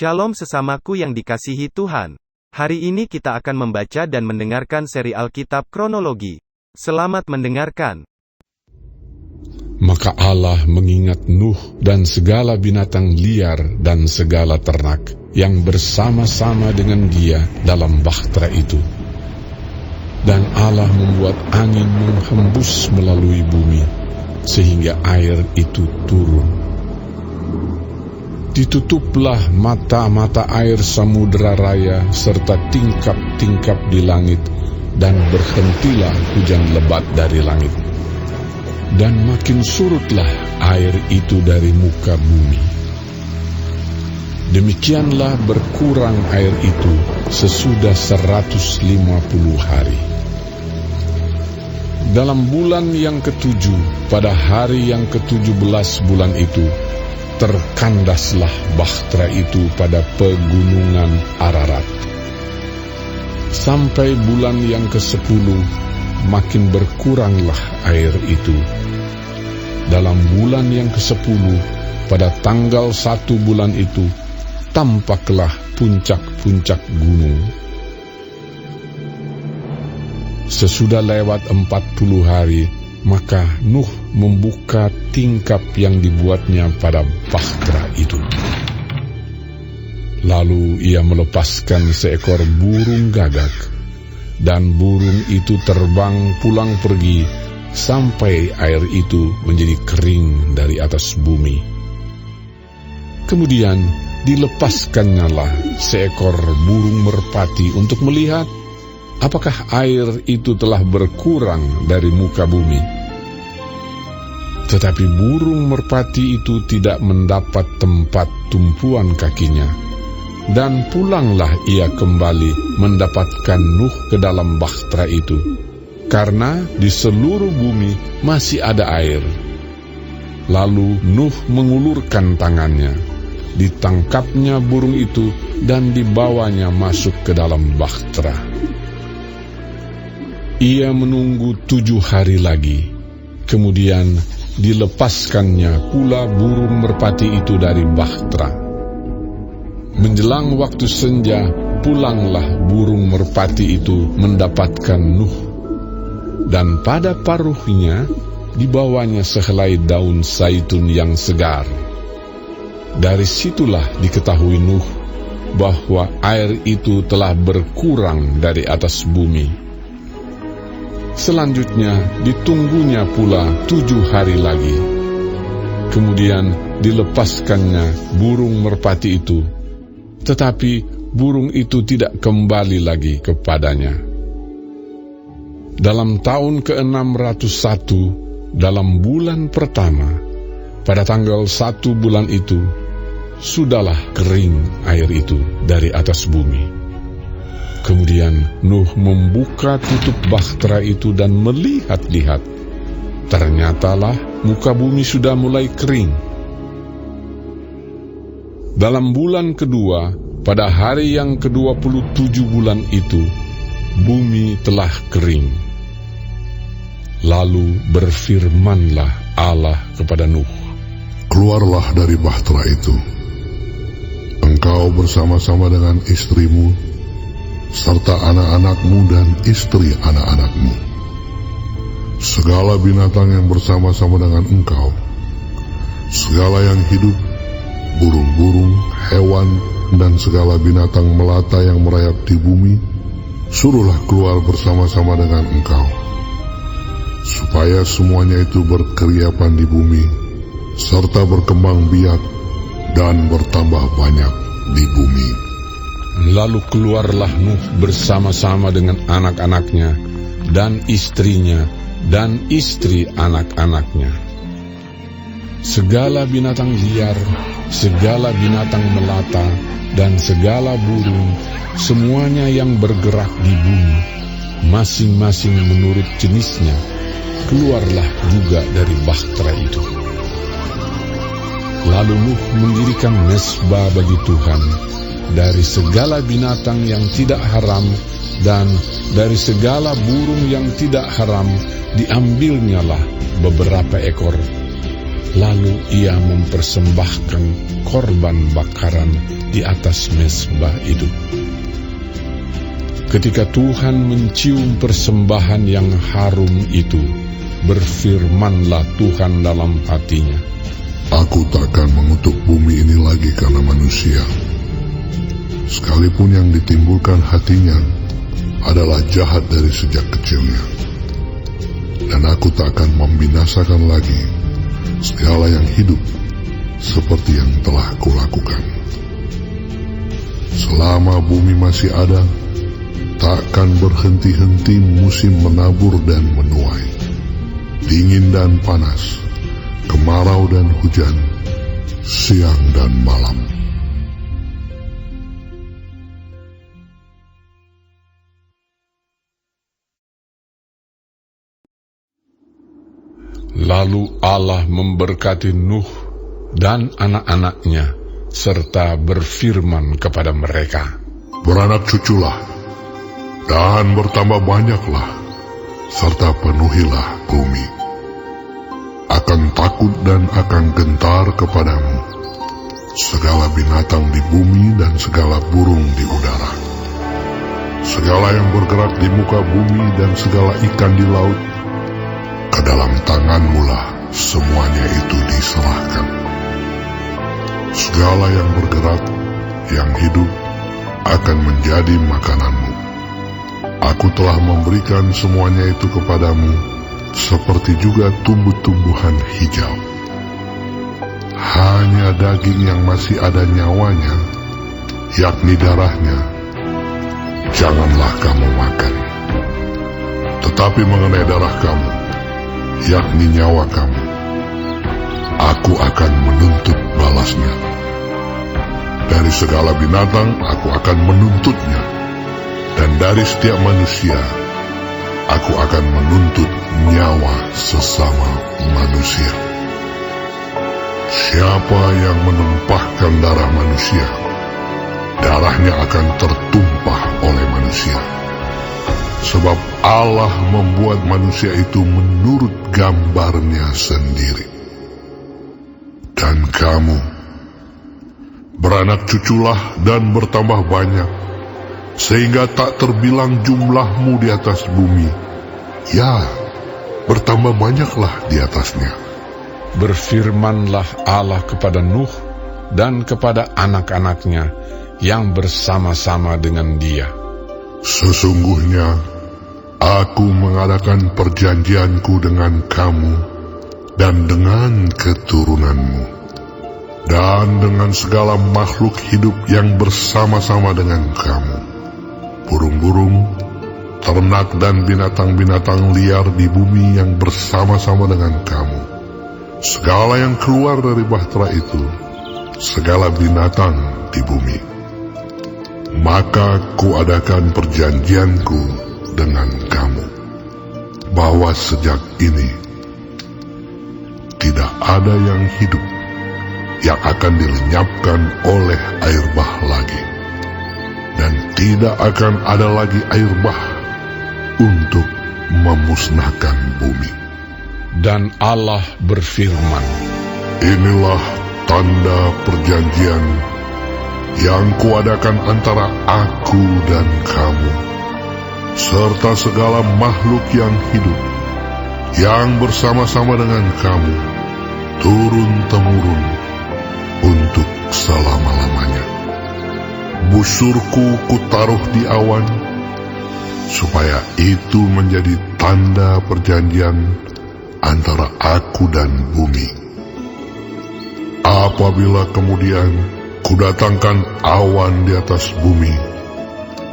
Shalom sesamaku yang dikasihi Tuhan. Hari ini kita akan membaca dan mendengarkan seri Alkitab Kronologi. Selamat mendengarkan. Maka Allah mengingat Nuh dan segala binatang liar dan segala ternak yang bersama-sama dengan dia dalam bahtera itu. Dan Allah membuat angin menghembus melalui bumi, sehingga air itu turun. Ditutuplah mata-mata air samudera raya serta tingkap-tingkap di langit, dan berhentilah hujan lebat dari langit. Dan makin surutlah air itu dari muka bumi. Demikianlah berkurang air itu sesudah 150 hari. Dalam bulan yang ke-7, pada hari yang ke-17 bulan itu, terkandaslah bahtera itu pada pegunungan Ararat. Sampai bulan yang ke-10, makin berkuranglah air itu. Dalam bulan yang ke-10, pada tanggal 1 bulan itu, tampaklah puncak-puncak gunung. Sesudah lewat 40 hari, maka Nuh membuka tingkap yang dibuatnya pada bahtera itu. Lalu ia melepaskan seekor burung gagak, dan burung itu terbang pulang pergi sampai air itu menjadi kering dari atas bumi. Kemudian dilepaskannyalah seekor burung merpati untuk melihat apakah air itu telah berkurang dari muka bumi. Tetapi burung merpati itu tidak mendapat tempat tumpuan kakinya, dan pulanglah ia kembali mendapatkan Nuh ke dalam bahtera itu, karena di seluruh bumi masih ada air. Lalu Nuh mengulurkan tangannya, ditangkapnya burung itu, dan dibawanya masuk ke dalam bahtera. Ia menunggu 7 hari lagi, kemudian dilepaskannya pula burung merpati itu dari bahtera. Menjelang waktu senja, pulanglah burung merpati itu mendapatkan Nuh, dan pada paruhnya dibawanya sehelai daun zaitun yang segar. Dari situlah diketahui Nuh bahwa air itu telah berkurang dari atas bumi. Selanjutnya ditunggunya pula 7 hari lagi. Kemudian dilepaskannya burung merpati itu, tetapi burung itu tidak kembali lagi kepadanya. Dalam tahun ke-601, dalam bulan pertama, pada tanggal 1 bulan itu, sudahlah kering air itu dari atas bumi. Kemudian Nuh membuka tutup bahtera itu dan melihat-lihat. Ternyatalah muka bumi sudah mulai kering. Dalam bulan kedua, pada hari yang ke-27 bulan itu, bumi telah kering. Lalu berfirmanlah Allah kepada Nuh, "Keluarlah dari bahtera itu, engkau bersama-sama dengan istrimu, serta anak-anakmu dan istri anak-anakmu, segala binatang yang bersama-sama dengan engkau, segala yang hidup, burung-burung, hewan, dan segala binatang melata yang merayap di bumi, suruhlah keluar bersama-sama dengan engkau, supaya semuanya itu berkeriapan di bumi, serta berkembang biak dan bertambah banyak di bumi." Lalu keluarlah Nuh bersama-sama dengan anak-anaknya, dan istrinya, dan istri anak-anaknya. Segala binatang liar, segala binatang melata, dan segala burung, semuanya yang bergerak di bumi, masing-masing menurut jenisnya, keluarlah juga dari bahtera itu. Lalu Nuh mendirikan mezbah bagi Tuhan, dari segala binatang yang tidak haram dan dari segala burung yang tidak haram diambilnyalah beberapa ekor. Lalu ia mempersembahkan korban bakaran di atas mezbah itu. Ketika Tuhan mencium persembahan yang harum itu, berfirmanlah Tuhan dalam hatinya, Aku takkan mengutuk bumi ini lagi karena manusia, sekalipun yang ditimbulkan hatinya adalah jahat dari sejak kecilnya. Dan aku tak akan membinasakan lagi segala yang hidup seperti yang telah kulakukan. Selama bumi masih ada, takkan berhenti-henti musim menabur dan menuai, dingin dan panas, kemarau dan hujan, siang dan malam. Lalu Allah memberkati Nuh dan anak-anaknya, serta berfirman kepada mereka, Beranak cuculah, dan bertambah banyaklah, serta penuhilah bumi. Akan takut dan akan gentar kepadamu segala binatang di bumi dan segala burung di udara, segala yang bergerak di muka bumi dan segala ikan di laut. Ke dalam tanganmu lah semuanya itu diserahkan. Segala yang bergerak, yang hidup, akan menjadi makananmu. Aku telah memberikan semuanya itu kepadamu, seperti juga tumbuh-tumbuhan hijau. Hanya daging yang masih ada nyawanya, yakni darahnya, janganlah kamu makan. Tetapi mengenai darah kamu, yakni nyawa kamu, aku akan menuntut balasnya. Dari segala binatang aku akan menuntutnya, dan dari setiap manusia aku akan menuntut nyawa sesama manusia. Siapa yang menumpahkan darah manusia, darahnya akan tertumpah oleh manusia. Sebab Allah membuat manusia itu menurut gambarnya sendiri. Dan kamu, beranak cuculah dan bertambah banyak, sehingga tak terbilang jumlahmu di atas bumi. Ya, bertambah banyaklah di atasnya. Berfirmanlah Allah kepada Nuh dan kepada anak-anaknya yang bersama-sama dengan dia, Sesungguhnya aku mengadakan perjanjianku dengan kamu dan dengan keturunanmu, dan dengan segala makhluk hidup yang bersama-sama dengan kamu, burung-burung, ternak dan binatang-binatang liar di bumi yang bersama-sama dengan kamu, segala yang keluar dari bahtera itu, segala binatang di bumi. Maka kuadakan perjanjianku dengan kamu, bahwa sejak ini tidak ada yang hidup yang akan dilenyapkan oleh air bah lagi, dan tidak akan ada lagi air bah untuk memusnahkan bumi. Dan Allah berfirman, Inilah tanda perjanjian yang kuadakan antara aku dan kamu, serta segala makhluk yang hidup, yang bersama-sama dengan kamu, turun-temurun, untuk selama-lamanya. Busurku kutaruh di awan, supaya itu menjadi tanda perjanjian antara aku dan bumi. Apabila kemudian kudatangkan awan di atas bumi,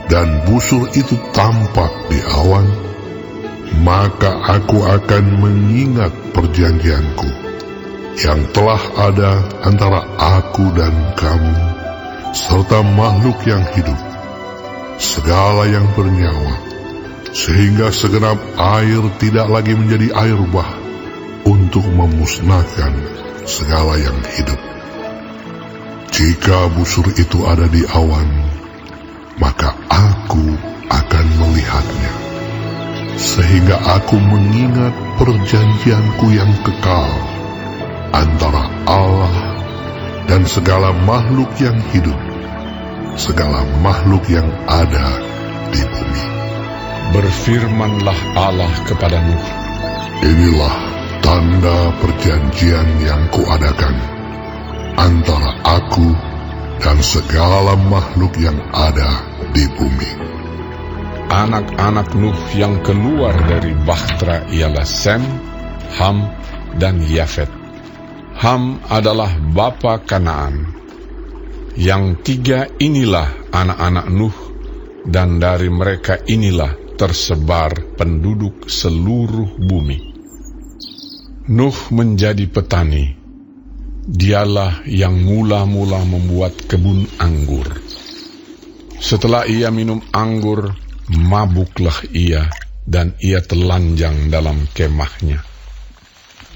dan busur itu tampak di awan, maka aku akan mengingat perjanjianku yang telah ada antara aku dan kamu, serta makhluk yang hidup, segala yang bernyawa, sehingga segenap air tidak lagi menjadi air bah untuk memusnahkan segala yang hidup. Jika busur itu ada di awan, maka aku akan melihatnya, sehingga aku mengingat perjanjianku yang kekal antara Allah dan segala makhluk yang hidup, segala makhluk yang ada di bumi. Berfirmanlah Allah kepada Nuh, Inilah tanda perjanjian yang kuadakan antara aku dan segala makhluk yang ada di bumi. anak-anak Nuh yang keluar dari bahtera ialah Sem, Ham, dan Yafet. Ham adalah bapa Kanaan. Yang tiga inilah anak-anak Nuh, dan dari mereka inilah tersebar penduduk seluruh bumi. Nuh menjadi petani. Dialah yang mula-mula membuat kebun anggur. Setelah ia minum anggur, mabuklah ia, dan ia telanjang dalam kemahnya.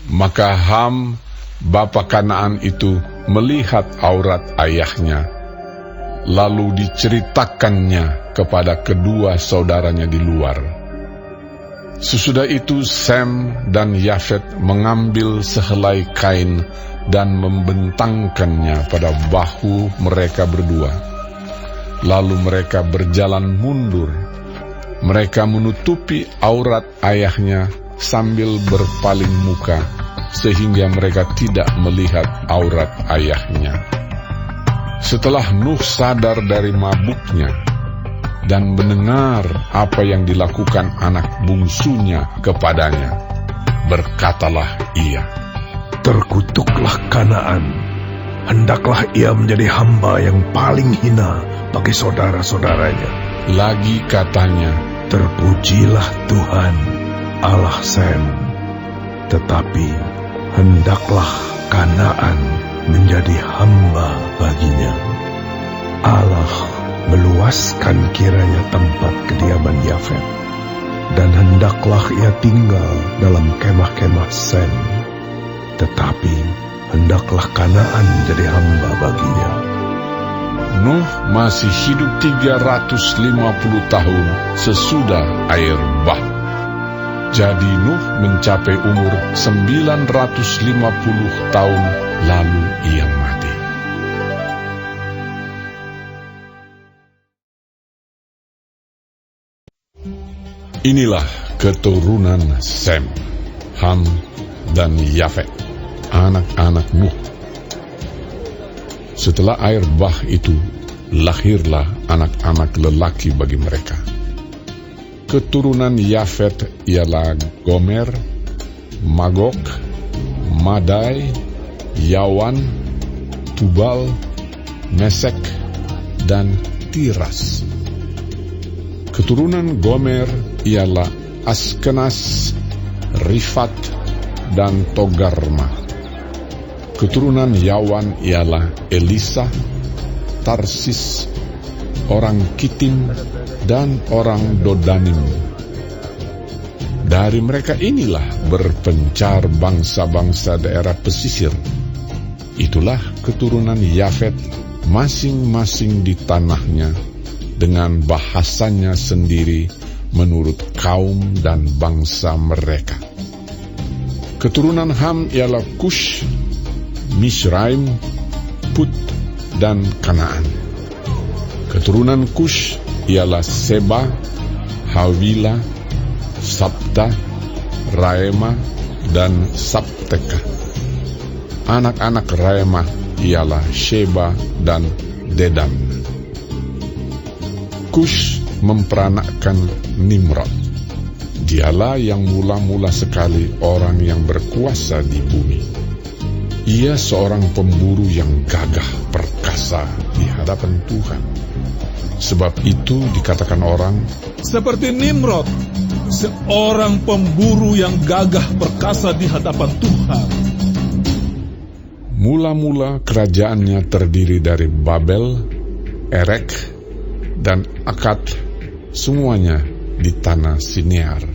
Maka Ham, bapa Kanaan itu, melihat aurat ayahnya, lalu diceritakannya kepada kedua saudaranya di luar. Sesudah itu Sem dan Yafet mengambil sehelai kain dan membentangkannya pada bahu mereka berdua. Lalu mereka berjalan mundur. Mereka menutupi aurat ayahnya sambil berpaling muka, sehingga mereka tidak melihat aurat ayahnya. Setelah Nuh sadar dari mabuknya dan mendengar apa yang dilakukan anak bungsunya kepadanya, berkatalah ia, "Terkutuklah Kanaan, hendaklah ia menjadi hamba yang paling hina bagi saudara-saudaranya." Lagi katanya, "Terpujilah Tuhan, Allah Sem, tetapi hendaklah Kanaan menjadi hamba baginya. Allah meluaskan kiranya tempat kediaman Yafet, dan hendaklah ia tinggal dalam kemah-kemah Sem, tetapi hendaklah Kanaan menjadi hamba baginya." Nuh masih hidup 350 tahun sesudah air bah. Jadi Nuh mencapai umur 950 tahun, lalu ia mati. Inilah keturunan Sem, Ham, dan Yafet, anak-anak Nuh. Setelah air bah itu, lahirlah anak-anak lelaki bagi mereka. Keturunan Yafet ialah Gomer, Magog, Madai, Yawan, Tubal, Mesek, dan Tiras. Keturunan Gomer ialah Askenas, Rifat, dan Togarma. Keturunan Yawan ialah Elisa, Tarsis, orang Kitim, dan orang Dodanim. Dari mereka inilah berpencar bangsa-bangsa daerah pesisir. Itulah keturunan Yafet, masing-masing di tanahnya, dengan bahasanya sendiri menurut kaum dan bangsa mereka. Keturunan Ham ialah Kush, Misraim, Put, dan Kanaan. Keturunan Kush ialah Seba, Hawila, Sabta, Raema, dan Sabteka. Anak-anak Raema ialah Sheba dan Dedan. Kush memperanakkan Nimrod. Dialah yang mula-mula sekali orang yang berkuasa di bumi. Ia seorang pemburu yang gagah perkasa di hadapan Tuhan. Sebab itu dikatakan orang, seperti Nimrod, seorang pemburu yang gagah perkasa di hadapan Tuhan. Mula-mula kerajaannya terdiri dari Babel, Erek, dan Akad, semuanya di tanah Sinear.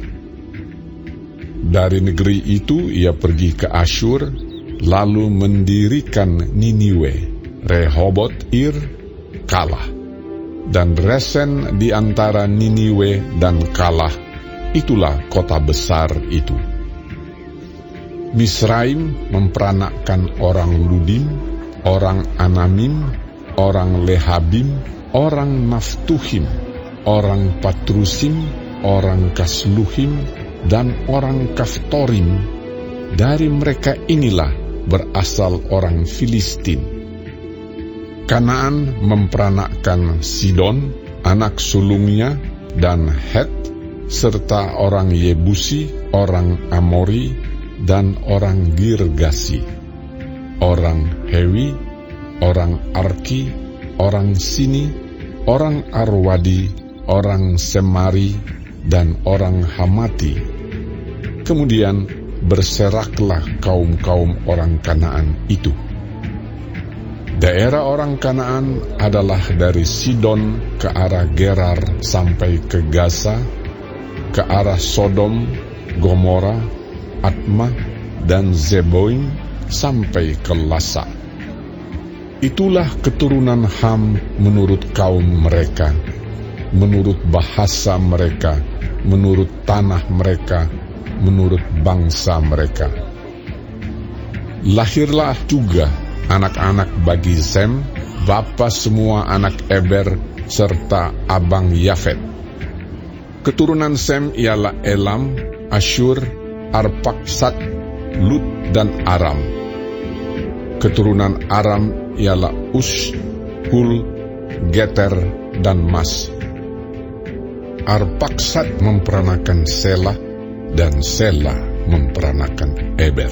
Dari negeri itu ia pergi ke Asyur, lalu mendirikan Niniwe, Rehobot Ir, Kalah, dan Resen di antara Niniwe dan Kalah. Itulah kota besar itu. Misraim memperanakkan orang Ludim, orang Anamim, orang Lehabim, orang Naftuhim, orang Patrusim, orang Kasluhim, dan orang Kaftorim. Dari mereka inilah berasal orang Filistin. Kanaan memperanakkan Sidon, anak sulungnya, dan Het, serta orang Yebusi, orang Amori, dan orang Girgasi, orang Hewi, orang Arki, orang Sini, orang Arwadi, orang Semari, dan orang Hamati. Kemudian berseraklah kaum-kaum orang Kanaan itu. Daerah orang Kanaan adalah dari Sidon ke arah Gerar sampai ke Gaza, ke arah Sodom, Gomora, Atma, dan Zeboim sampai ke Lasa. Itulah keturunan Ham menurut kaum mereka, menurut bahasa mereka, menurut tanah mereka, menurut bangsa mereka. Lahirlah juga anak-anak bagi Sem, bapa semua anak Eber, serta abang Yafet. Keturunan Sem ialah Elam, Asyur, Arpaksad, Lut, dan Aram. Keturunan Aram ialah Us, Hul, Geter, dan Mas. Arpaksad memperanakan Selah, dan Selah memperanakan Eber.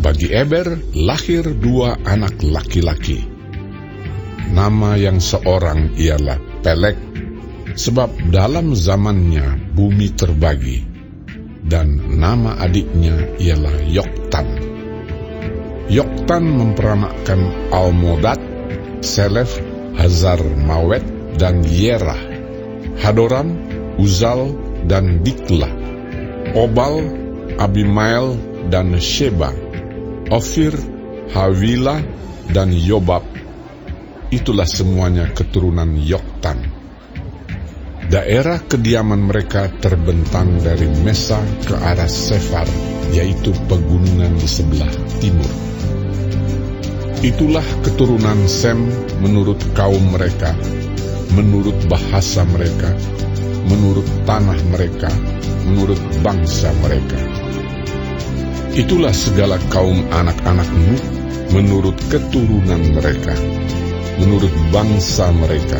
Bagi Eber lahir 2 anak laki-laki. Nama yang seorang ialah Pelek, sebab dalam zamannya bumi terbagi, dan nama adiknya ialah Yoktan. Yoktan memperanakkan Almodad, Selef, Hazar Mawet, dan Yerah, Hadoram, Uzal, dan Diklah, Obal, Abimael, dan Sheba, Ofir, Hawilah, dan Yobab. Itulah semuanya keturunan Yoktan. Daerah kediaman mereka terbentang dari Mesa ke arah Sefar, yaitu pegunungan di sebelah timur. Itulah keturunan Sem menurut kaum mereka, menurut bahasa mereka, menurut tanah mereka, menurut bangsa mereka. Itulah segala kaum anak-anak Nuh menurut keturunan mereka, menurut bangsa mereka.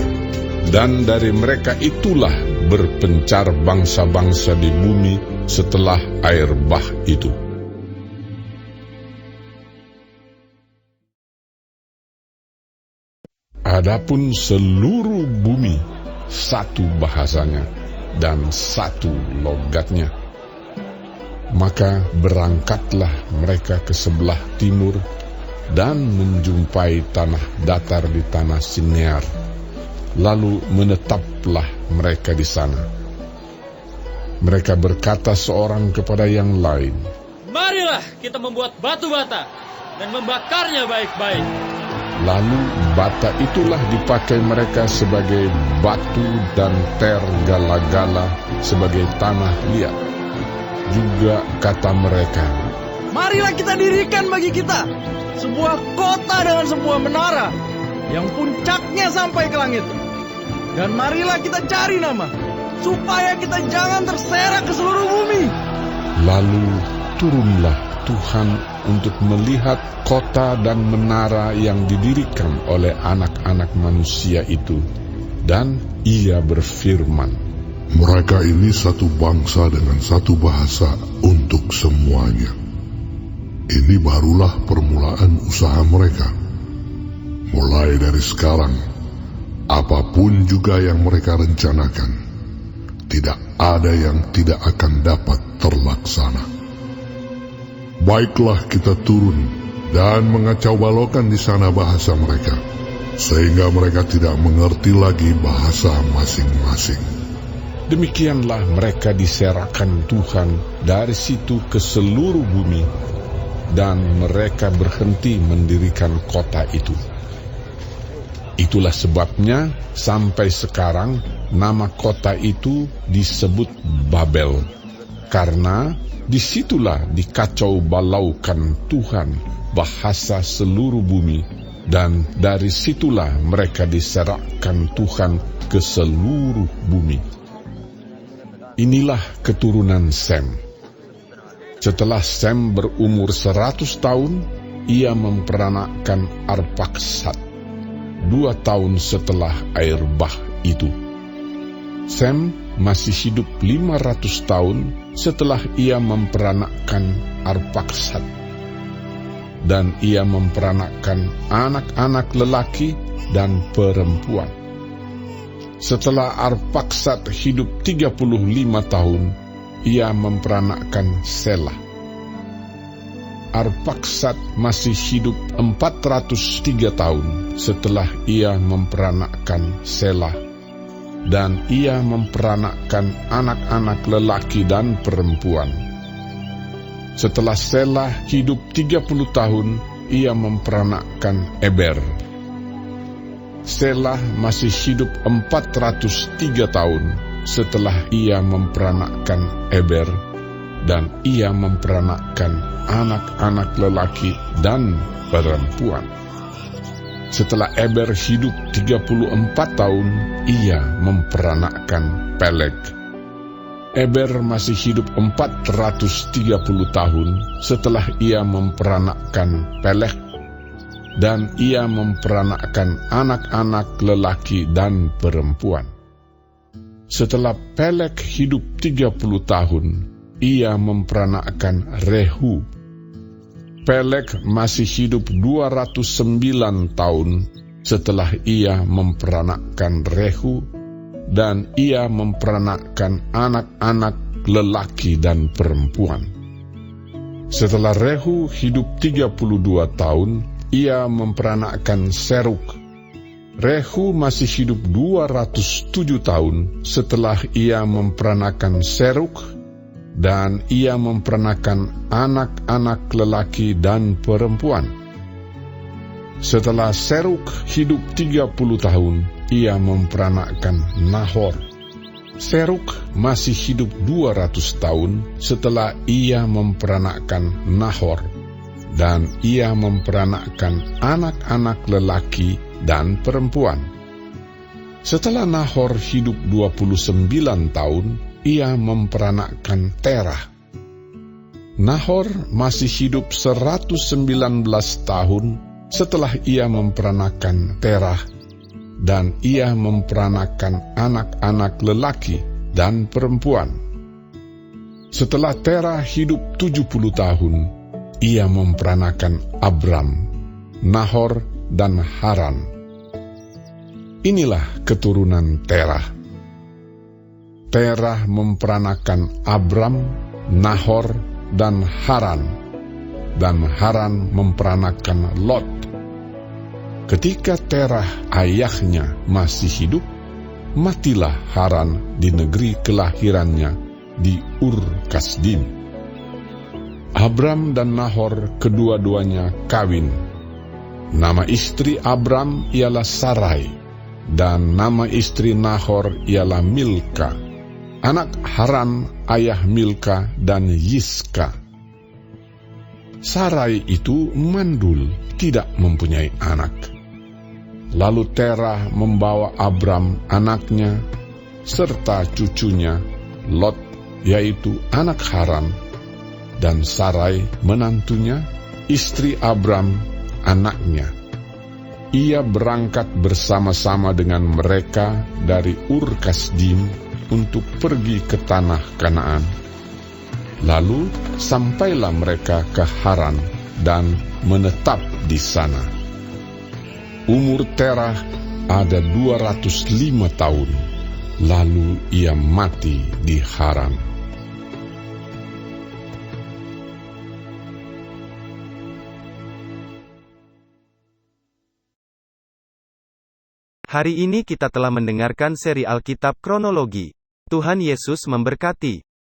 Dan dari mereka itulah berpencar bangsa-bangsa di bumi setelah air bah itu. Adapun seluruh bumi satu bahasanya dan satu logatnya. Maka berangkatlah mereka ke sebelah timur dan menjumpai tanah datar di tanah Sinear. Lalu menetaplah mereka di sana. Mereka berkata seorang kepada yang lain, "Marilah kita membuat batu bata dan membakarnya baik-baik." Lalu bata itulah dipakai mereka sebagai batu dan ter gala-gala sebagai tanah liat. Juga kata mereka, "Marilah kita dirikan bagi kita sebuah kota dengan sebuah menara yang puncaknya sampai ke langit. Dan marilah kita cari nama, supaya kita jangan terserak ke seluruh bumi." Lalu turunlah Tuhan untuk melihat kota dan menara yang didirikan oleh anak-anak manusia itu. Dan ia berfirman, Mereka ini satu bangsa dengan satu bahasa untuk semuanya. Ini barulah permulaan usaha mereka. Mulai dari sekarang, apapun juga yang mereka rencanakan, tidak ada yang tidak akan dapat terlaksana. Baiklah kita turun dan mengacau balaukan di sana bahasa mereka, sehingga mereka tidak mengerti lagi bahasa masing-masing. Demikianlah mereka diserahkan Tuhan dari situ ke seluruh bumi, dan mereka berhenti mendirikan kota itu. Itulah sebabnya sampai sekarang nama kota itu disebut Babel, Karena disitulah dikacau balaukan Tuhan bahasa seluruh bumi, dan dari situlah mereka diserahkan Tuhan ke seluruh bumi. Inilah keturunan Sem. Setelah Sem berumur 100 tahun, ia memperanakkan Arpaksad, 2 tahun setelah air bah itu. Sem masih hidup 500 tahun setelah ia memperanakkan Arpaksad. Dan ia memperanakkan anak-anak lelaki dan perempuan. Setelah Arpaksad hidup 35 tahun, ia memperanakkan Selah. Arpaksad masih hidup 403 tahun setelah ia memperanakkan Selah. Dan ia memperanakkan anak-anak lelaki dan perempuan. Setelah Selah hidup 30 tahun, ia memperanakkan Eber. Selah masih hidup 403 tahun setelah ia memperanakkan Eber, dan ia memperanakkan anak-anak lelaki dan perempuan. Setelah Eber hidup 34 tahun, ia memperanakkan Peleg. Eber masih hidup 430 tahun setelah ia memperanakkan Peleg, dan ia memperanakkan anak-anak lelaki dan perempuan. Setelah Peleg hidup 30 tahun, ia memperanakkan Rehu. Peleg masih hidup 209 tahun setelah ia memperanakkan Rehu, dan ia memperanakkan anak-anak lelaki dan perempuan. Setelah Rehu hidup 32 tahun, ia memperanakkan Seruk. Rehu masih hidup 207 tahun setelah ia memperanakkan Seruk, dan ia memperanakkan anak-anak lelaki dan perempuan. Setelah Seruk hidup 30 tahun, ia memperanakkan Nahor. Seruk masih hidup 200 tahun setelah ia memperanakkan Nahor, dan ia memperanakkan anak-anak lelaki dan perempuan. Setelah Nahor hidup 29 tahun, ia memperanakkan Terah. Nahor masih hidup 119 tahun setelah ia memperanakkan Terah, dan ia memperanakkan anak-anak lelaki dan perempuan. Setelah Terah hidup 70 tahun, ia memperanakkan Abram, Nahor, dan Haran. Inilah keturunan Terah. Terah memperanakkan Abram, Nahor, dan Haran memperanakkan Lot. Ketika Terah ayahnya masih hidup, matilah Haran di negeri kelahirannya di Ur Kasdim. Abram dan Nahor kedua-duanya kawin. Nama istri Abram ialah Sarai, dan nama istri Nahor ialah Milka. Anak Haran ayah Milka dan Yiska. Sarai itu mandul, tidak mempunyai anak. Lalu Terah membawa Abram anaknya, serta cucunya, Lot, yaitu anak Haran, dan Sarai menantunya, istri Abram, anaknya. Ia berangkat bersama-sama dengan mereka dari Ur Kasdim untuk pergi ke tanah Kanaan. Lalu sampailah mereka ke Haran dan menetap di sana. Umur Terah ada 205 tahun, lalu ia mati di Haran. Hari ini kita telah mendengarkan seri Alkitab Kronologi. Tuhan Yesus memberkati.